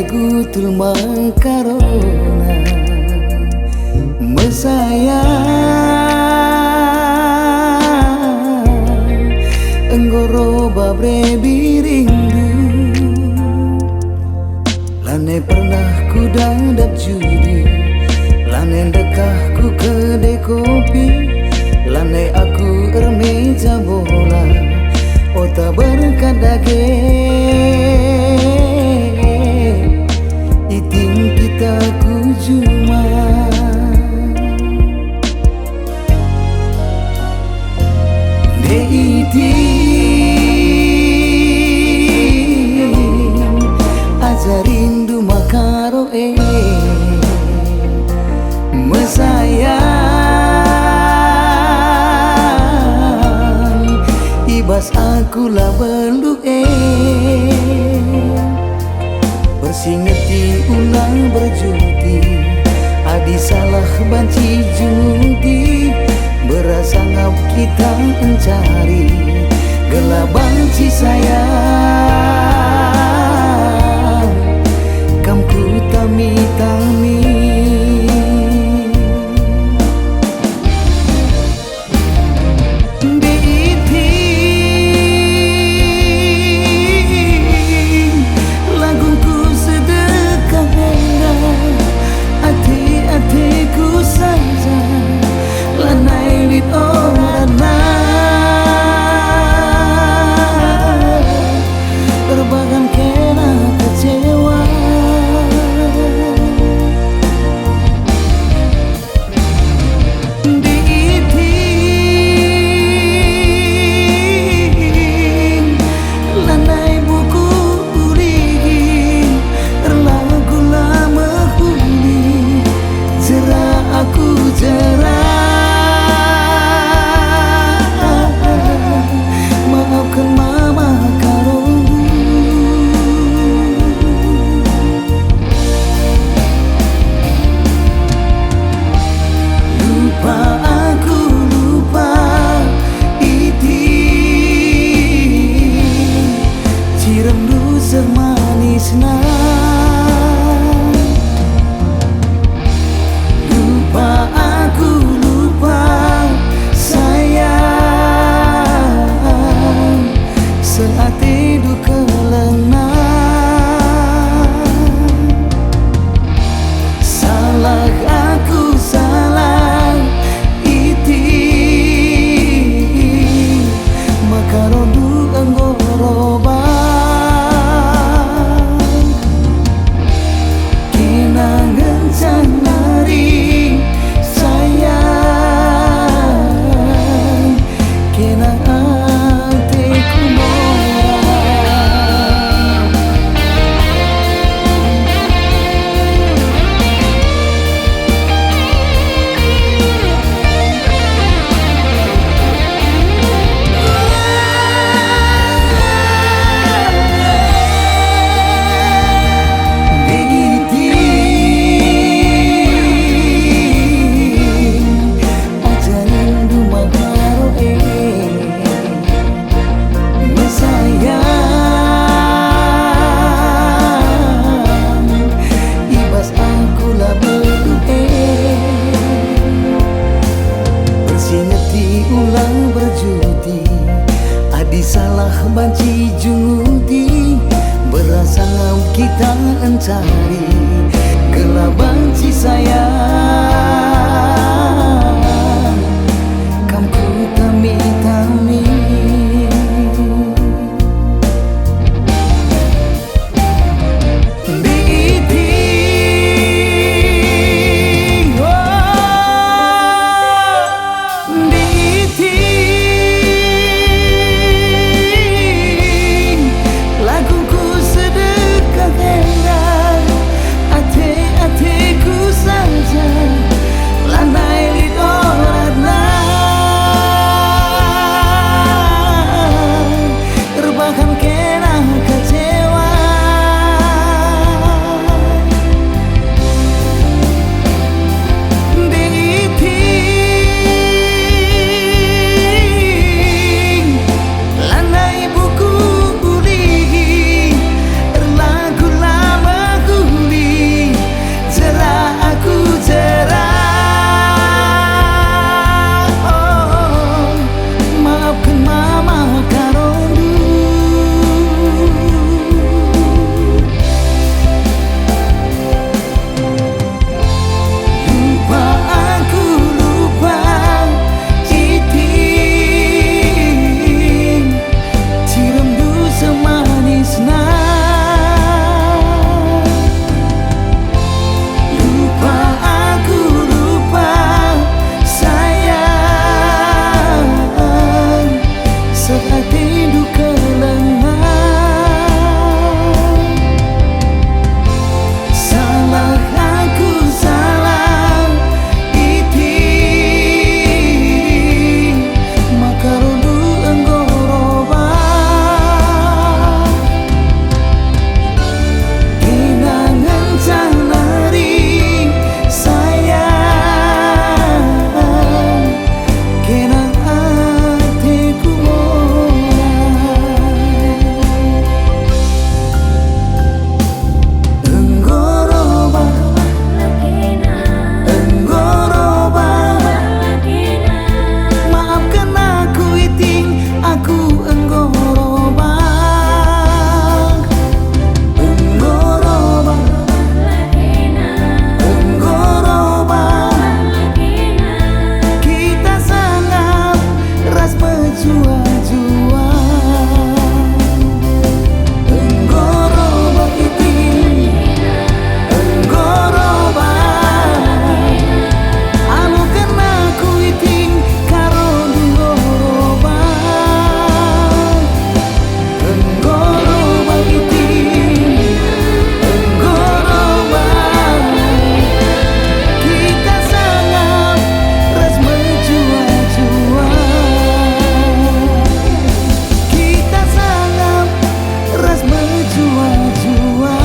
gutul makarona mesayang enggoro babre birindu lane pernah ku dadap judi lane dekah ku kedai kopi lane aku meja bola ota berkat dage iting kita ku juma de iting ajarin du makaro mesayang ibas aku lah beluk bersingeti ulang berjudi adi salah banci judi berasa ngap kita mencari gelap banci sayang kamku tami-tami salah banci judi berasa ngam kita mencari gelap banci sayang kamku tami-tami jua-jua Enggoroba iting Enggoroba Anu kena ku iting karo dunggoroba Enggoroba iting Enggoroba Kita sangat ras menjua-jua Kita sangat ras menjua-jua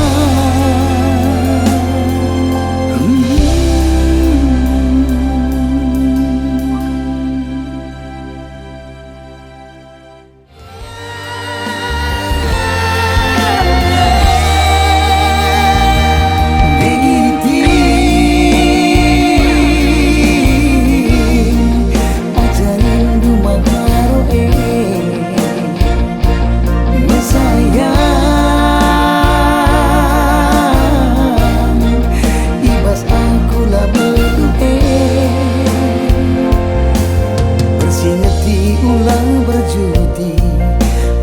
ulang berjudi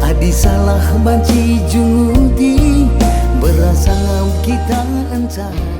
adi salah banci jungudi berasa kita encah